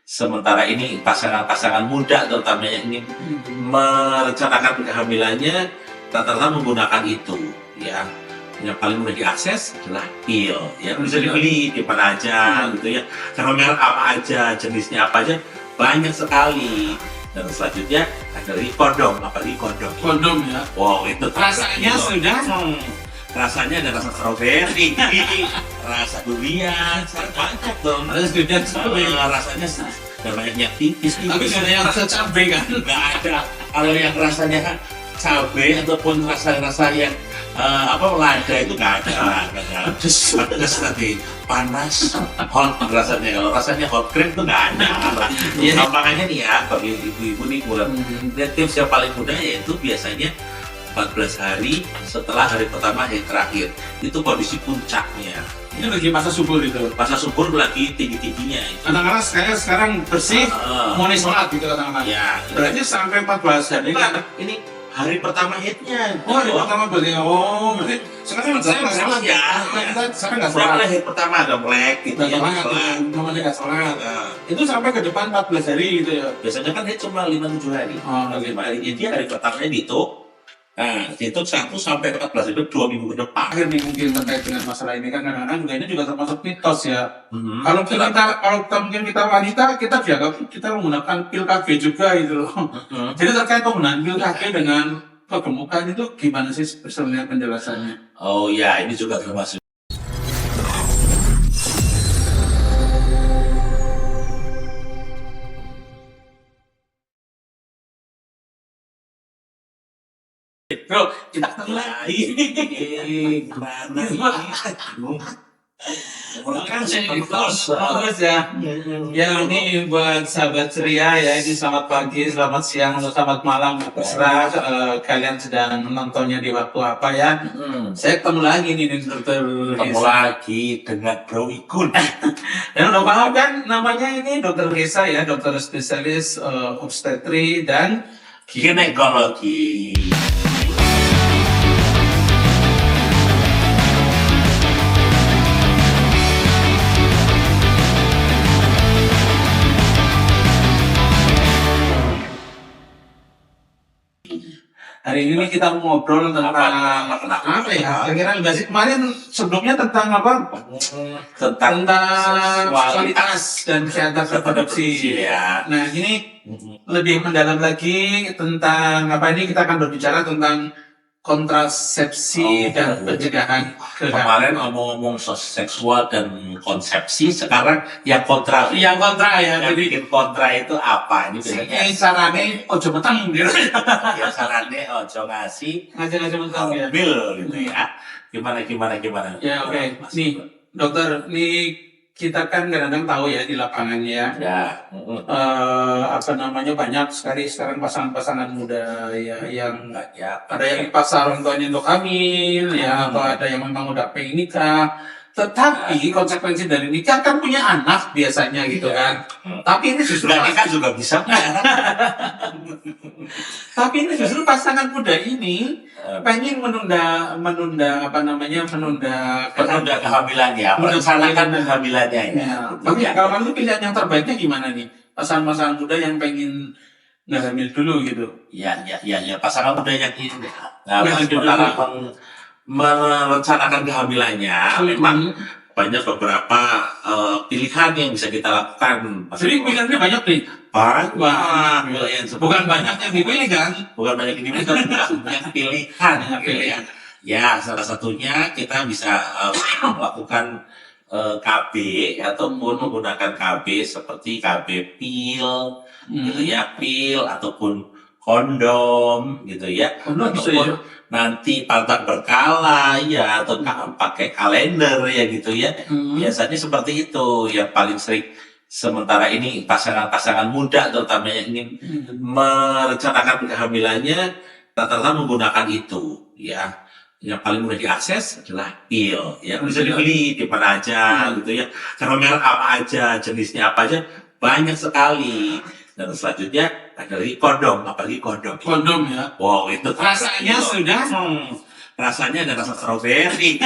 Sementara ini pasangan-pasangan muda terutama yang ingin merencanakan kehamilannya rata-rata menggunakan itu ya. Yang paling mudah diakses adalah pil ya, bisa dibeli di mana aja gitu ya, cara merek apa aja, jenisnya apa aja, banyak sekali. Dan selanjutnya ada kondom, apalagi kondom ya. wow, itu Rasanya sudah rasanya ada rasa strawberry, rasa durian, banyak dong. Rasanya dan banyaknya tipis. Tapi nggak ada yang rasa cabai kan? Nggak ada. Kalau yang rasanya cabai ataupun rasa yang lada itu nggak ada. Pedas nanti, panas, hot rasanya. Kalau rasanya hot cream itu nggak ada. Makanya nih ya, bagi ibu-ibu nih kurang. Dan tips yang paling mudah yaitu biasanya 14 hari setelah hari pertama, hari terakhir itu kondisi puncaknya. Ini lagi masa subur itu. Masa subur lagi tinggi-tingginya. Kadang-kadang sekarang bersih, mulai sholat gitu kadang-kadang. Ya. Berarti sampai 14 hari. Ini hari pertama hitnya. Oh, hari pertama berarti. Oh, berarti sekarang saya nggak sholat ya. Sekarang nggak sholat. Hari pertama ada melek gitu ya. Namanya nggak sholat. Itu sampai ke depan 14 hari gitu ya. Biasanya kan dia cuma 5-7 hari. 5 hari. Jadi hari pertamanya dihitung. Nah, itu 1 sampai 14 itu 2 minggu ke depan. Akhir nih mungkin terkait dengan masalah ini kan kadang-kadang juga ini juga termasuk mitos ya. Kalau mungkin kita wanita kita dianggap kita menggunakan pil KB juga gitu loh. Jadi terkait penggunaan pil KB dengan kegemukan itu gimana sih sebenarnya penjelasannya? Oh ya, ini juga termasuk. Bro, kita ketemu lagi. Bagus ya. Ya ini buat sahabat ceria ya. Ini selamat pagi, selamat siang, atau selamat malam. Terserah kalian sedang menontonnya di waktu apa ya. Saya ketemu lagi nih dengan dokter. Ketemu lagi dengan Bro Ikun. Dan udah paham kan namanya ini dokter Reza ya, dokter spesialis obstetri dan ginekologi. Hari ini kita mau ngobrol tentang apa ya? Kira-kira kemarin sebelumnya tentang apa? Tentang kualitas dan kesehatan reproduksi. Ya. Nah ini lebih mendalam lagi tentang apa ini kita akan berbicara tentang kontrasepsi dan pencegahan kemarin ngomong seksual dan konsepsi, sekarang yang kontra ya. Yang bikin kontra itu apa? Ini biasanya carane ojo meteng gitu. Ya carane ojo ngasih meteng ya. Bil gitu ya. Gimana? Ya oke. Nih dokter, nih kita kan kadang-kadang tahu ya di lapangan ya. Banyak sekali sekarang pasangan-pasangan muda ya yang ada yang di pasar orang tuanya untuk hamil ya, atau ada yang memang udah pengen nikah. Tetapi konsekuensi dari nikah kan punya anak biasanya gitu kan. Tapi ini justru nikah juga bisa. Tapi ini justru pasangan muda ini pengen menunda kehamilannya, merencanakan kehamilannya ya. Tapi kalau itu pilihan yang terbaiknya gimana nih? Pasangan muda yang pengen nggak hamil dulu gitu. Ya, pasangan muda yang ini. Merencanakan kehamilannya, memang banyak beberapa pilihan yang bisa kita lakukan. Jadi pilihannya banyak nih. Bukan banyak yang dipilih kan? Bukan banyak yang dipilih, banyak pilihan. Ya, salah satunya kita bisa melakukan KB ataupun menggunakan KB seperti KB pil, gitu ya, pil ataupun kondom, gitu ya. Ataupun nanti pantang berkala ya, atau pakai kalender ya gitu ya. Biasanya seperti itu yang paling sering. Sementara ini pasangan-pasangan muda terutama yang ingin merencanakan kehamilannya rata-rata menggunakan itu ya. Yang paling mudah diakses adalah pil ya, bisa dibeli di mana aja gitu ya, cara merek apa aja, jenisnya apa aja, banyak sekali. Dan selanjutnya ada kondom, apalagi kondom ya. Wow, itu rasanya sudah rasanya ada rasa strawberry,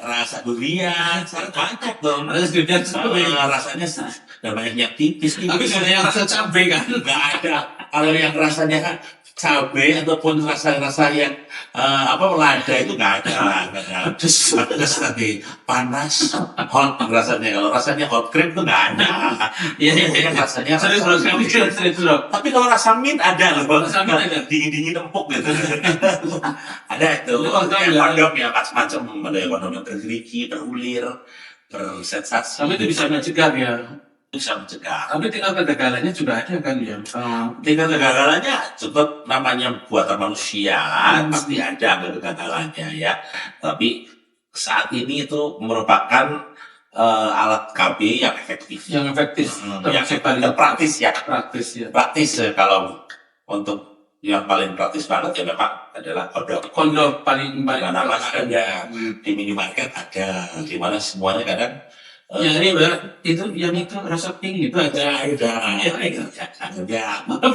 rasa durian, banyak dong. Rasanya namanya yang tipis Tapi tipis sebenarnya rasa cabai kan. nggak ada. Kalau yang rasanya cabai ataupun rasa-rasa yang lada itu nggak ada. Pedes tapi panas hot rasanya. Kalau rasanya hot cream itu nggak ada. Iya, iya, iya. Rasanya Serius bro, serius bro. tapi kalau rasa mint ada loh. Rasa mint ada. Dingin empuk gitu. Ada itu. Itu kondom ya? Kondom ya macam-macam. Ada yang kondom yang bergerigi, berulir, bersensasi. Tapi itu bisa mencegah ya. Bisa mencegah. Tapi tingkat kegagalannya juga ada kan ya. Tingkat kegagalannya cukup namanya buatan manusia pasti ada kegagalannya ya. Tapi saat ini itu merupakan alat KB yang efektif. Yang efektif. Yang paling praktis ya. praktis ya. Praktis kalau untuk yang paling praktis banget ya memang adalah kondom. Kondom paling Mana ada di minimarket ada, di mana semuanya kadang yang ini benar itu yang itu rasa pink itu ada. Apa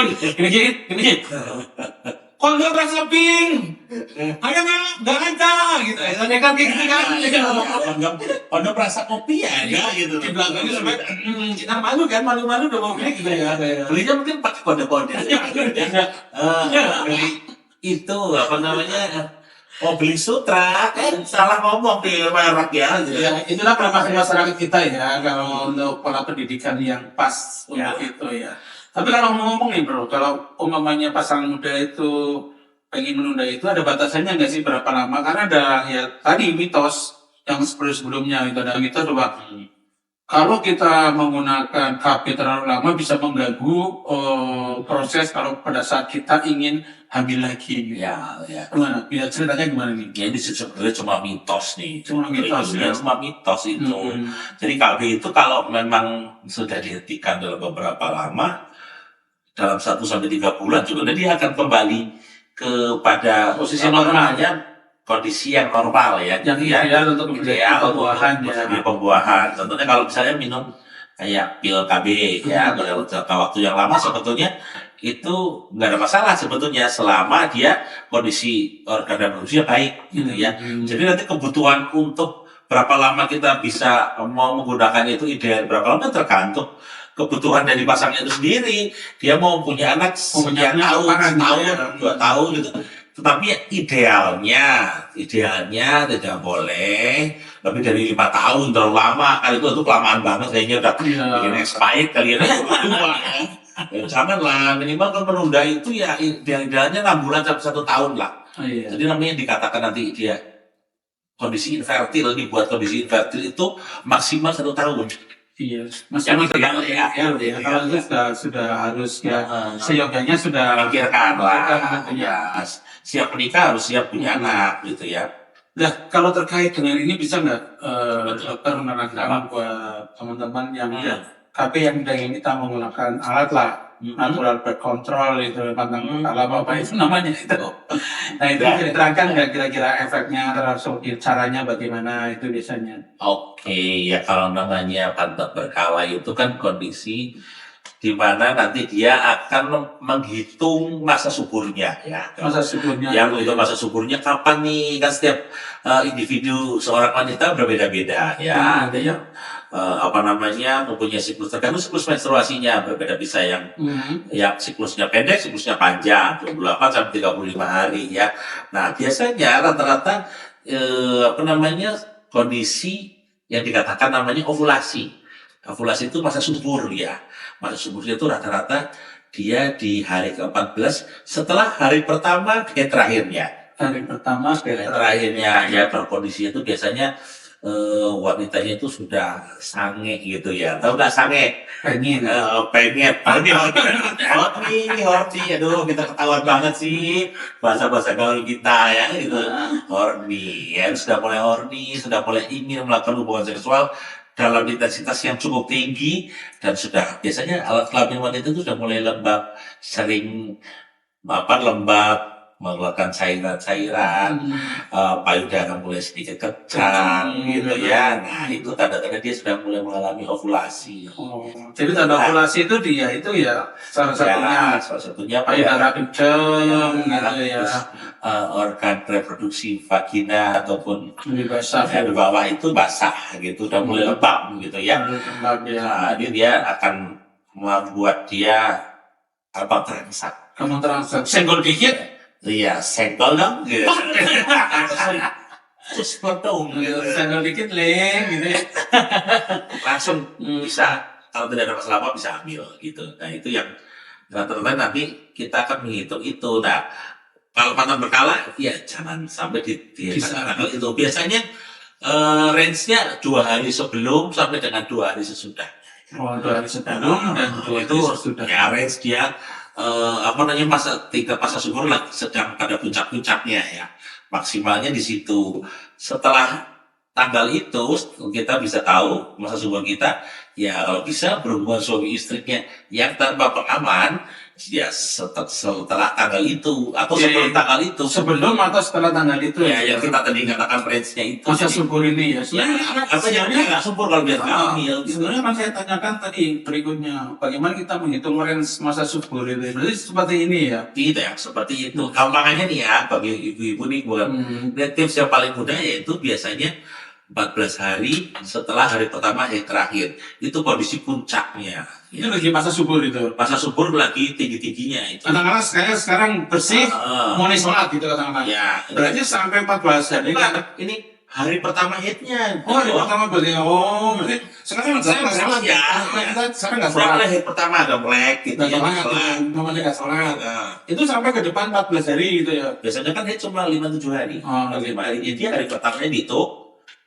ini kondom rasa pink ada nggak ada gitu ya kan kayak gitu kan kondom rasa kopi ya gitu di belakangnya sampai kita malu udah mau kayak gitu ya belinya mungkin pakai kode-kode itu apa namanya beli sutra salah ngomong di merek ya. Itulah kelemahan masyarakat kita ya kalau untuk pola pendidikan yang pas untuk itu ya. Tapi kalau ngomong nih bro, kalau umpamanya pasangan muda itu pengen menunda itu ada batasannya nggak sih berapa lama? Karena ada ya tadi mitos yang sebelumnya itu ada mitos bahwa kalau kita menggunakan KB terlalu lama bisa mengganggu proses kalau pada saat kita ingin hamil lagi. Ya. Gimana? Bisa ceritanya gimana nih? Ya ini sebenarnya cuma mitos nih. Cuma mitos ya. Cuma mitos itu. Jadi KB itu kalau memang sudah dihentikan dalam beberapa lama, dalam 1 sampai 3 bulan juga dia akan kembali kepada posisi normalnya. Kondisi yang normal ya, yang ideal untuk menjadi pembuahan ya. Pembuahan. Contohnya kalau misalnya minum kayak pil KB ya, dalam jangka waktu yang lama sebetulnya itu nggak ada masalah sebetulnya selama dia kondisi organ dan manusia baik gitu ya. Jadi nanti kebutuhan untuk berapa lama kita bisa mau menggunakan itu ideal berapa lama tergantung kebutuhan dari pasangan itu sendiri. Dia mau punya anak sekian tahun, 2 tahun gitu. Tetapi idealnya tidak boleh lebih dari 5 tahun terlalu lama. Kali itu kelamaan banget kayaknya udah bikin expired kalian ya. Janganlah minimal kalau menunda itu ya idealnya 6 bulan sampai 1 tahun lah. Jadi namanya dikatakan nanti dia kondisi infertil, dibuat kondisi infertil itu maksimal 1 tahun. Iya, masih tergantung ya. Kalau itu sudah harus ya, seyogyanya sudah memikirkan lah. Ya, siap menikah harus siap punya anak gitu ya. Nah, kalau terkait dengan ini bisa nggak dokter menerangkan buat teman-teman yang KB yang ingin kita menggunakan alat lah, natural birth control itu tentang apa itu namanya itu. Nah itu bisa diterangkan nggak kira-kira efeknya terhadap caranya bagaimana itu biasanya? Oke, ya kalau namanya pantat berkala itu kan kondisi di mana nanti dia akan menghitung masa suburnya ya. Masa suburnya. Yang untuk masa suburnya kapan nih? Kan setiap individu seorang wanita berbeda-beda ya. Ada yang mempunyai siklus tergantung siklus menstruasinya berbeda, bisa yang siklusnya pendek, siklusnya panjang 28 sampai 35 hari ya. Nah, biasanya rata-rata kondisi yang dikatakan namanya ovulasi. Ovulasi itu masa subur ya. Masa suburnya itu rata-rata dia di hari ke-14 setelah hari pertama ke terakhirnya. Hari pertama ke terakhirnya ya, berkondisi itu biasanya wanitanya itu sudah sange gitu ya. Tahu nggak sange? Pengen. Horny. Aduh, kita ketahuan banget sih bahasa-bahasa gaul kita ya gitu. Horny ya, sudah mulai horny, sudah mulai ingin melakukan hubungan seksual dalam intensitas yang cukup tinggi, dan sudah biasanya alat kelamin wanita itu sudah mulai lembab, sering lembab, mengeluarkan cairan-cairan, payudara mulai sedikit kencang gitu ya. Nah itu tanda-tanda dia sudah mulai mengalami ovulasi. Oh, jadi tanda ovulasi itu dia itu ya salah satunya Ya, salah satunya payudara kencang gitu ya, terus organ reproduksi vagina ataupun lebih basah ya. di bawah itu basah gitu, udah mulai lebam gitu ya. Kembang ya. Nah, dia akan membuat dia apa terangsang. Kamu terangsang senggol dikit, Iya, senggol dong gitu. Terus potong gitu. senggol dikit leng gitu ya. Langsung bisa, kalau tidak ada masalah apa bisa hamil gitu. Nah itu yang rata-rata nanti kita akan menghitung itu. Nah kalau mantan berkala ya jangan sampai di tanggal itu. Biasanya range-nya 2 hari sebelum sampai dengan 2 hari sesudah. Oh, 2 hari sebelum dan 2 itu hari sesudah. ya range dia tingkat masa subur lah sedang pada puncak-puncaknya ya, maksimalnya di situ. Setelah tanggal itu kita bisa tahu masa subur kita ya, kalau bisa berhubungan suami istrinya yang tanpa pengaman ya setelah tanggal itu atau sebelum tanggal itu, Sebelum atau setelah tanggal itu ya yang kita tadi katakan range-nya itu. masa subur ini ya. Ya, katanya dia nggak subur kalau dia hamil. Sebenarnya kan saya tanyakan tadi berikutnya, bagaimana kita menghitung range masa subur itu? Berarti seperti ini ya. Tidak, seperti itu. Gampangannya nih ya, bagi ibu-ibu nih buat tips yang paling mudah yaitu biasanya 14 hari setelah hari pertama yang terakhir. Itu kondisi puncaknya. Itu lagi masa subur itu. Masa subur lagi tinggi-tingginya itu. Kadang-kadang saya sekarang bersih, mulai sholat gitu kadang-kadang. Ya, Berarti sampai 14 hari. ini hari pertama headnya. Oh, hari pertama berarti. Oh, berarti sekarang saya nggak sholat ya. Sekarang nggak sholat. Hari pertama ada melek gitu ya. Namanya nggak sholat. Itu sampai ke depan 14 hari gitu ya. Biasanya kan head cuma 5-7 hari. 5 hari. Jadi hari pertamanya dihitung.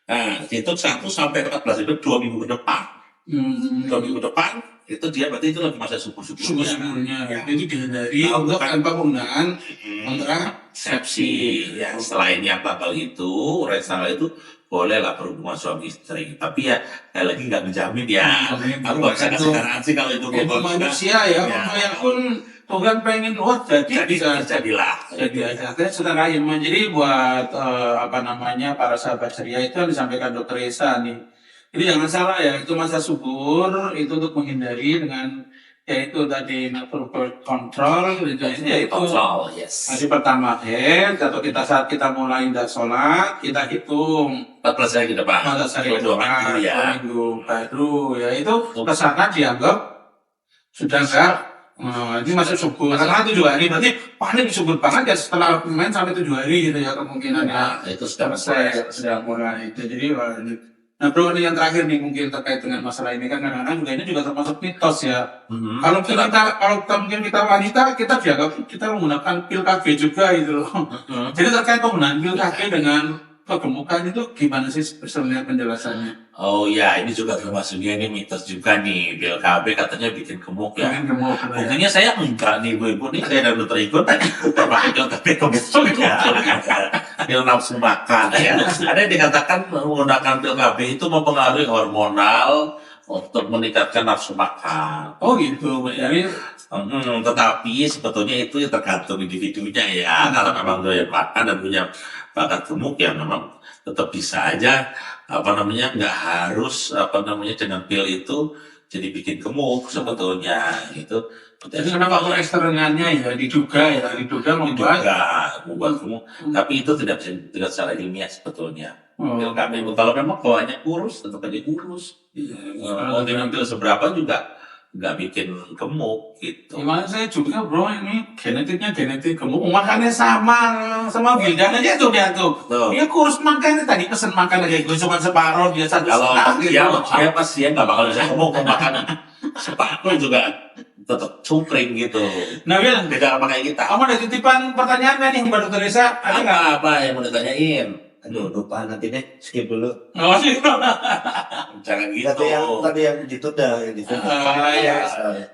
Nah, dihitung 1 sampai 14 itu 2 minggu ke depan. 2 minggu ke depan itu dia berarti itu lagi masa subur-suburnya. Jadi dihindari untuk tanpa penggunaan kontrasepsi. Ya, selain yang tanggal itu, tanggal itu bolehlah berhubungan suami istri. Tapi ya sekali lagi nggak menjamin ya. Aku nggak bisa kasih garansi kalau itu manusia ya. Yang pun Tuhan pengen jadi jadilah. Jadi aja. Sudah kayak jadi buat para sahabat ceria itu yang disampaikan Dokter Esa nih. Jadi jangan salah ya, itu masa subur itu untuk menghindari dengan yaitu tadi birth control gitu ya, itu hari pertama head atau saat kita mulai tidak sholat kita hitung 14 hari ke depan 14 hari ke depan 2 minggu baru ya, itu kesana dianggap sudah enggak ini masih subur karena 7 hari berarti paling subur banget ya setelah main sampai 7 hari gitu ya kemungkinannya itu sudah mulai itu. Jadi nah bro, ini yang terakhir nih mungkin terkait dengan masalah ini kan kadang-kadang juga ini juga termasuk mitos ya. Kalau mungkin kita wanita kita dianggap kita menggunakan pil KB juga gitu loh. Jadi terkait penggunaan pil KB dengan kegemukan itu gimana sih sebenarnya penjelasannya? Oh ya, ini juga termasuknya ini mitos juga nih, pil KB katanya bikin gemuk ya. Buktinya saya enggak nih ibu-ibu nih, saya dan dokter ikut pakai pil KB gemuk juga. Pil nafsu makan ya. Ada yang dikatakan menggunakan pil KB itu mempengaruhi hormonal untuk meningkatkan nafsu makan. Oh gitu, jadi tetapi sebetulnya itu tergantung individunya ya. Kalau memang doyan makan dan punya bakat gemuk ya memang tetap bisa aja nggak harus dengan pil itu jadi bikin gemuk sebetulnya itu. Jadi kenapa kalau eksternalnya ya diduga membuat gemuk, tapi itu tidak bisa dibuktikan secara ilmiah sebetulnya. Pil KB kalau memang bawaannya kurus tetap aja kurus. Mau dengan pil seberapa juga nggak bikin gemuk gitu. Gimana saya juga bro, ini genetik gemuk, makannya sama Wildan aja tuh dia tuh. Dia kurus makannya tadi pesen makan lagi gue cuma separuh dia satu setengah. Kalau dia pasti nggak bakal bisa gemuk makan separuh juga tetap cungkring gitu. Nah Wil, beda sama kayak kita. Kamu ada titipan pertanyaan nih Mbak Dokter Esa? Ada nggak? Apa yang mau ditanyain? Aduh, lupa nanti deh, skip dulu. Oh sih. Jangan gitu. Tadi yang ditunda, ya.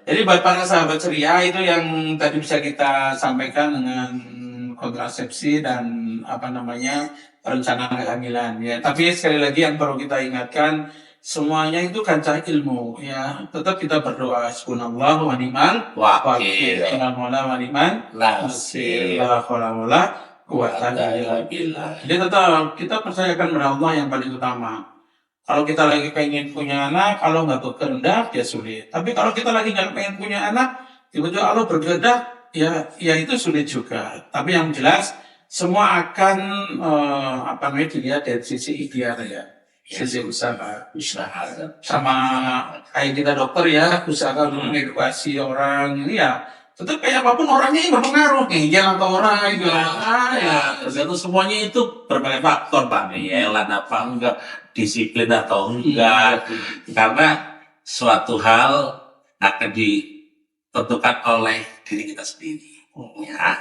Jadi buat para sahabat ceria itu yang tadi bisa kita sampaikan dengan kontrasepsi dan rencana kehamilan ya. Tapi sekali lagi yang perlu kita ingatkan semuanya itu kancah ilmu ya. Tetap kita berdoa subhanallah wa ni'mal wakil, Wakil. alhamdulillah wa ni'mal nasir, Nasir. la haula wala quwwata illa billah. Jadi tetap kita percayakan pada Allah yang paling utama. Kalau kita lagi pengen punya anak, kalau nggak berkehendak ya sulit. Tapi kalau kita lagi nggak pengen punya anak, tiba-tiba Allah berkehendak, ya itu sulit juga. Tapi yang jelas semua akan dilihat dari sisi ikhtiar ya, sisi usaha. Usaha. Sama kayak kita dokter ya, usaha untuk mengedukasi orang ini ya. Tetap kayak apapun orangnya yang berpengaruh nih, jangan ke orang itu. Ya, tergantung semuanya itu berbagai faktor Pak. Ya, apa enggak, disiplin atau enggak. Karena suatu hal akan ditentukan oleh diri kita sendiri. Ya,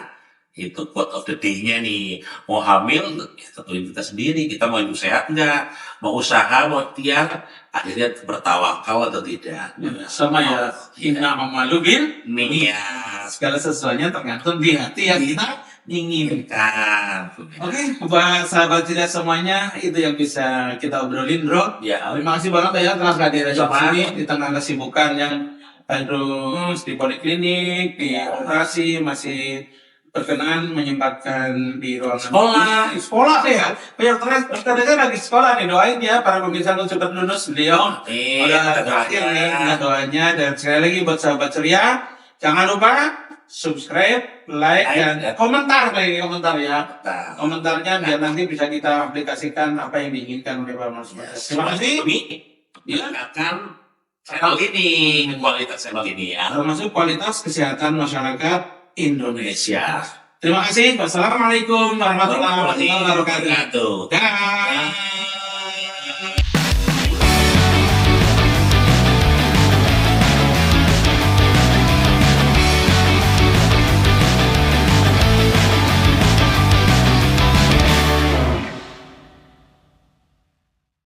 itu quote of the day-nya nih. Mau hamil, ya tentuin kita sendiri. Kita mau hidup sehat enggak? Mau usaha, mau ikhtiar, akhirnya bertawakal atau tidak. Sama ya, inna amalu bil Niat. segala sesuatunya tergantung di hati yang kita inginkan. Oke, buat sahabat tidak semuanya itu yang bisa kita obrolin, bro. Ya, Terima kasih banget ya telah hadir di Sama. sini di tengah kesibukan yang harus di poliklinik, di operasi masih berkenan menyempatkan di ruangan sekolah ya. Banyak terus lagi sekolah nih, doain ya para pemirsa untuk cepat lulus beliau. Udah terakhir nih dengan doanya, dan sekali lagi buat sahabat ceria, jangan lupa subscribe, like, dan komentar ya. Komentarnya biar nanti bisa kita aplikasikan apa yang diinginkan oleh Pak Mas. Terima kasih. Akan channel ini, kualitas channel ini ya. Termasuk kualitas kesehatan masyarakat Indonesia. Indonesia. Terima kasih. Wassalamualaikum warahmatullahi wabarakatuh. Wabarakatuh. Dah.